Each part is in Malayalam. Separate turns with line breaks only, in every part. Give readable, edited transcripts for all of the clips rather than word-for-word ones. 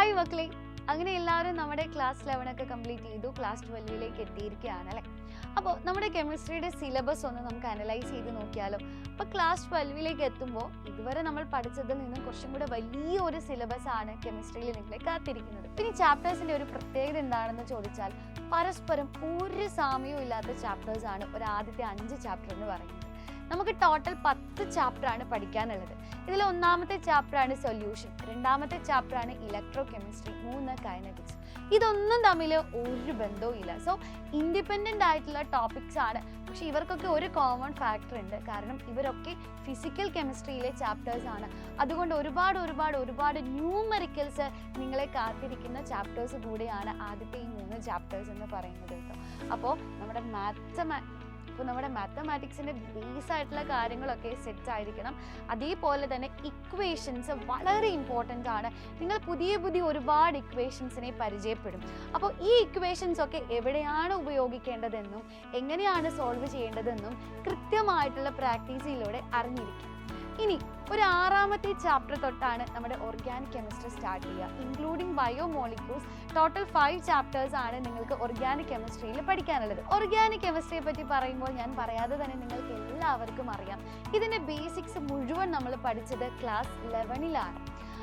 ഹായ് മക്കളെ, അങ്ങനെ എല്ലാവരും നമ്മുടെ ക്ലാസ് 11 ഒക്കെ കംപ്ലീറ്റ് ചെയ്തു, ക്ലാസ് 12ലേക്ക് എത്തിയിരിക്കുകയാണ് അല്ലേ. അപ്പോൾ നമ്മുടെ കെമിസ്ട്രിയുടെ സിലബസ് ഒന്ന് നമുക്ക് അനലൈസ് ചെയ്ത് നോക്കിയാലോ. അപ്പോൾ ക്ലാസ് 12ലേക്ക് എത്തുമ്പോൾ ഇതുവരെ നമ്മൾ പഠിച്ചതിൽ നിന്നും കുറച്ചും കൂടെ വലിയൊരു സിലബസ് ആണ് കെമിസ്ട്രിയിൽ നിങ്ങളെ കാത്തിരിക്കുന്നത്. പിന്നെ ചാപ്റ്റേഴ്സിൻ്റെ ഒരു പ്രത്യേകത എന്താണെന്ന് ചോദിച്ചാൽ പരസ്പരം ഒരു സാമ്യവും ഇല്ലാത്ത ചാപ്റ്റേഴ്സാണ് ഒരു ആദ്യത്തെ 5 ചാപ്റ്റർ എന്ന് പറയുന്നത്. നമുക്ക് ടോട്ടൽ 10 ചാപ്റ്ററാണ് പഠിക്കാനുള്ളത്. ഇതിൽ ഒന്നാമത്തെ ചാപ്റ്ററാണ് സൊല്യൂഷൻ, രണ്ടാമത്തെ ചാപ്റ്ററാണ് ഇലക്ട്രോ കെമിസ്ട്രി, 3 കൈനറ്റിക്സ്. ഇതൊന്നും തമ്മിൽ ഒരു ബന്ധവും ഇല്ല. സോ ഇൻഡിപെൻഡൻ്റ് ആയിട്ടുള്ള ടോപ്പിക്സ് ആണ്. പക്ഷെ ഇവർക്കൊക്കെ ഒരു കോമൺ ഫാക്ടർ ഉണ്ട്, കാരണം ഇവരൊക്കെ ഫിസിക്കൽ കെമിസ്ട്രിയിലെ ചാപ്റ്റേഴ്സ് ആണ്. അതുകൊണ്ട് ഒരുപാട് ന്യൂമറിക്കൽസ് നിങ്ങളെ കാത്തിരിക്കുന്ന ചാപ്റ്റേഴ്സ് കൂടെയാണ് ആദ്യത്തെ ഈ 3 ചാപ്റ്റേഴ്സ് എന്ന് പറയുന്നത് കേട്ടോ. അപ്പോൾ നമ്മുടെ മാത്തമാറ്റിക്സിൻ്റെ ബേസ് ആയിട്ടുള്ള കാര്യങ്ങളൊക്കെ സെറ്റ് ആയിരിക്കണം. അതേപോലെ തന്നെ ഇക്വേഷൻസ് വളരെ ഇമ്പോർട്ടൻ്റ് ആണ്. നിങ്ങൾ പുതിയ ഒരുപാട് ഇക്വേഷൻസിനെ പരിചയപ്പെടും. അപ്പോൾ ഈ ഇക്വേഷൻസ് ഒക്കെ എവിടെയാണ് ഉപയോഗിക്കേണ്ടതെന്നും എങ്ങനെയാണ് സോൾവ് ചെയ്യേണ്ടതെന്നും കൃത്യമായിട്ടുള്ള പ്രാക്ടീസിലൂടെ അറിഞ്ഞിരിക്കും. ഇനി ഒരു 6ാമത്തെ ചാപ്റ്റർ തൊട്ടാണ് നമ്മുടെ ഓർഗാനിക് കെമിസ്ട്രി സ്റ്റാർട്ട് ചെയ്യുക, ഇൻക്ലൂഡിങ് ബയോമോളിക്യൂൾസ്. ടോട്ടൽ 5 ചാപ്റ്റേഴ്സ് ആണ് നിങ്ങൾക്ക് ഓർഗാനിക് കെമിസ്ട്രിയിൽ പഠിക്കാനുള്ളത്. ഓർഗാനിക് കെമിസ്ട്രിയെ പറ്റി പറയുമ്പോൾ ഞാൻ പറയാതെ തന്നെ നിങ്ങൾക്ക് എല്ലാവർക്കും അറിയാം, ഇതിൻ്റെ ബേസിക്സ് മുഴുവൻ നമ്മൾ പഠിച്ചത് ക്ലാസ് 11ലാണ്.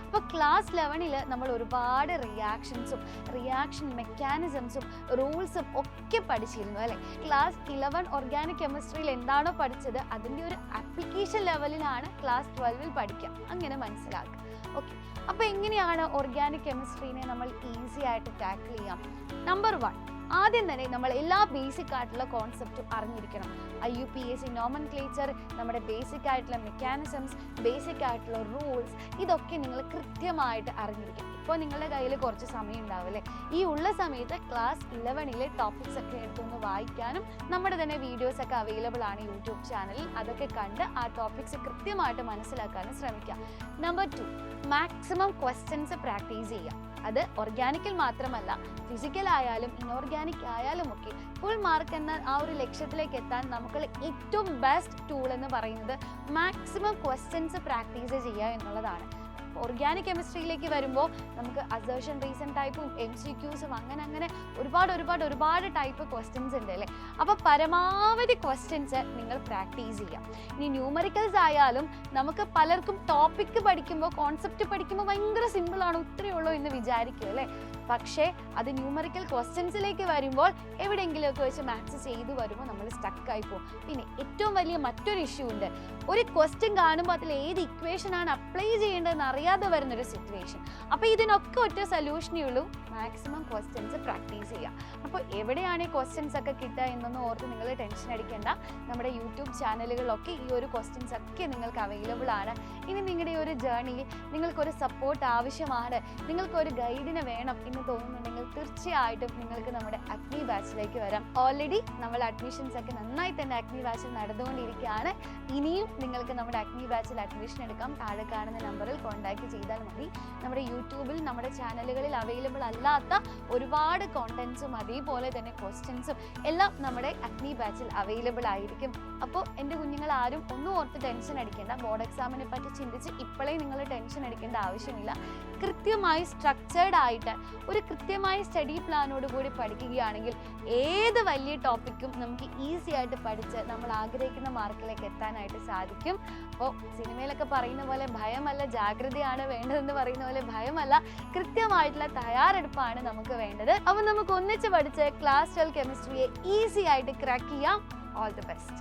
അപ്പോൾ ക്ലാസ് 11ൽ നമ്മൾ ഒരുപാട് റിയാക്ഷൻ മെക്കാനിസംസും റൂൾസും ഒക്കെ പഠിച്ചിരുന്നു അല്ലേ. ക്ലാസ് 11 ഓർഗാനിക് കെമിസ്ട്രിയിൽ എന്താണോ പഠിച്ചത് അതിൻ്റെ ഒരു ആപ്ലിക്കേഷൻ ലെവലിലാണ് ക്ലാസ് 12ൽ പഠിക്കുക, അങ്ങനെ മനസ്സിലാക്കുക. ഓക്കെ, അപ്പോൾ എങ്ങനെയാണ് ഓർഗാനിക് കെമിസ്ട്രീനെ നമ്മൾ ഈസി ആയിട്ട് ടാക്കിൾ ചെയ്യാം? നമ്പർ 1, ആദ്യം തന്നെ നമ്മൾ എല്ലാ ബേസിക് ആയിട്ടുള്ള കോൺസെപ്റ്റും അറിഞ്ഞിരിക്കണം. IUPAC നോമൻക്ലേച്ചർ, നമ്മുടെ ബേസിക് ആയിട്ടുള്ള മെക്കാനിസംസ്, ബേസിക് ആയിട്ടുള്ള റൂൾസ്, ഇതൊക്കെ നിങ്ങൾ കൃത്യമായിട്ട് അറിഞ്ഞിരിക്കണം. ഇപ്പോൾ നിങ്ങളുടെ കയ്യിൽ കുറച്ച് സമയം ഉണ്ടാവും അല്ലേ. ഈ ഉള്ള സമയത്ത് ക്ലാസ് 11ലെ ടോപ്പിക്സ് ഒക്കെ എടുത്തൊന്ന് വായിക്കാനും നമ്മുടെ തന്നെ വീഡിയോസ് ഒക്കെ അവൈലബിൾ ആണ് യൂട്യൂബ് ചാനലിൽ. അതൊക്കെ കണ്ട് ആ ടോപ്പിക്സ് കൃത്യമായിട്ട് മനസ്സിലാക്കാനും ശ്രമിക്കാം. നമ്പർ 2, മാക്സിമം ക്വസ്റ്റ്യൻസ് പ്രാക്ടീസ് ചെയ്യാം. അത് ഓർഗാനിക്കിൽ മാത്രമല്ല, ഫിസിക്കൽ ആയാലും ഇനോർഗാനിക് ആയാലും ഒക്കെ ഫുൾ മാർക്ക് എന്ന ആ ഒരു ലക്ഷ്യത്തിലേക്ക് എത്താൻ നമുക്കുള്ള ഏറ്റവും ബെസ്റ്റ് ടൂൾ എന്ന് പറയുന്നത് മാക്സിമം ക്വസ്റ്റ്യൻസ് പ്രാക്ടീസ് ചെയ്യുക എന്നുള്ളതാണ്. ഓർഗാനിക് കെമിസ്ട്രിയിലേക്ക് വരുമ്പോൾ നമുക്ക് അസേർഷൻ റീസൺ ടൈപ്പും MCQസും അങ്ങനെ ഒരുപാട് ടൈപ്പ് ക്വസ്റ്റ്യൻസ് ഉണ്ട് അല്ലേ. അപ്പോൾ പരമാവധി ക്വസ്റ്റ്യൻസ് നിങ്ങൾ പ്രാക്ടീസ് ചെയ്യാം. ഇനി ന്യൂമറിക്കൽസ് ആയാലും നമുക്ക് പലർക്കും ടോപ്പിക്ക് പഠിക്കുമ്പോൾ കോൺസെപ്റ്റ് പഠിക്കുമ്പോൾ ഭയങ്കര സിമ്പിളാണ്, ഇത്രയേ ഉള്ളൂ എന്ന് വിചാരിക്കും അല്ലേ. പക്ഷേ അത് ന്യൂമറിക്കൽ ക്വസ്റ്റ്യൻസിലേക്ക് വരുമ്പോൾ എവിടെയെങ്കിലുമൊക്കെ വെച്ച് മാത്സ് ചെയ്തു വരുമ്പോൾ നമ്മൾ സ്റ്റക്കായി പോകും. പിന്നെ ഏറ്റവും വലിയ മറ്റൊരു ഇഷ്യൂ ഉണ്ട്, ഒരു ക്വസ്റ്റ്യൻ കാണുമ്പോൾ അതിൽ ഏത് ഇക്വേഷനാണ് അപ്ലൈ ചെയ്യേണ്ടതെന്ന് അറിയാതെ വരുന്നൊരു സിറ്റുവേഷൻ. അപ്പോൾ ഇതിനൊക്കെ ഒറ്റ സൊല്യൂഷനേ ഉള്ളൂ, മാക്സിമം ക്വസ്റ്റ്യൻസ് പ്രാക്ടീസ് ചെയ്യുക. അപ്പോൾ എവിടെയാണ് ഈ ക്വസ്റ്റ്യൻസ് ഒക്കെ കിട്ടുക എന്നൊന്നും ഓർത്ത് നിങ്ങൾ ടെൻഷൻ അടിക്കേണ്ട. നമ്മുടെ യൂട്യൂബ് ചാനലുകളിലൊക്കെ ഈ ഒരു ക്വസ്റ്റ്യൻസ് ഒക്കെ നിങ്ങൾക്ക് അവൈലബിൾ ആണ്. ഇനി നിങ്ങളുടെ ഈ ഒരു ജേർണിയിൽ നിങ്ങൾക്കൊരു സപ്പോർട്ട് ആവശ്യമാണ്, നിങ്ങൾക്കൊരു ഗൈഡിനെ വേണം എന്ന് തോന്നുന്നുണ്ടെങ്കിൽ തീർച്ചയായിട്ടും നിങ്ങൾക്ക് നമ്മുടെ അഗ്നി ബാച്ചിലേക്ക് വരാം. ഓൾറെഡി നമ്മൾ അഡ്മിഷൻസ് ഒക്കെ നന്നായി തന്നെ അഗ്നി ബാച്ചിൽ നടന്നുകൊണ്ടിരിക്കുകയാണ്. ഇനിയും നിങ്ങൾക്ക് നമ്മുടെ അഗ്നി ബാച്ചിൽ അഡ്മിഷൻ എടുക്കാം. താഴെ കാണുന്ന നമ്പറിൽ കോൺടാക്ട് ചെയ്താൽ മതി. നമ്മുടെ യൂട്യൂബിൽ നമ്മുടെ ചാനലുകളിൽ അവൈലബിൾ അല്ലാത്ത ഒരുപാട് കോണ്ടന്റ്സും അതേപോലെ തന്നെ ക്വസ്റ്റ്യൻസും എല്ലാം നമ്മുടെ അഗ്നി ബാച്ചിൽ അവൈലബിൾ ആയിരിക്കും. അപ്പോൾ എൻ്റെ കുഞ്ഞുങ്ങൾ ആരും ഒന്നും ഓർത്ത് ടെൻഷൻ അടിക്കേണ്ട. ബോർഡ് എക്സാമിനെ പറ്റി ചിന്തിച്ച് ഇപ്പോഴേ നിങ്ങൾ ടെൻഷൻ അടിക്കേണ്ട ആവശ്യമില്ല. കൃത്യമായി സ്ട്രക്ചേർഡ് ആയിട്ട് ഒരു കൃത്യമായ സ്റ്റഡി പ്ലാനോട് കൂടി പഠിക്കുകയാണെങ്കിൽ ഏത് വലിയ ടോപ്പിക്കും നമുക്ക് ഈസി ആയിട്ട് പഠിച്ച് നമ്മൾ ആഗ്രഹിക്കുന്ന മാർക്കിലേക്ക് എത്താനായിട്ട് സാധിക്കും. അപ്പോൾ സിനിമയിലൊക്കെ പറയുന്ന പോലെ ഭയമല്ല ജാഗ്രതയാണ് വേണ്ടതെന്ന് പറയുന്ന പോലെ ഭയമല്ല, കൃത്യമായിട്ടുള്ള തയ്യാറെടുപ്പാണ് നമുക്ക് വേണ്ടത്. അപ്പോൾ നമുക്ക് ഒന്നിച്ച് പഠിച്ച് ക്ലാസ് 12 കെമിസ്ട്രിയെ ഈസി ആയിട്ട് ക്രാക്ക് ചെയ്യാം. All the best.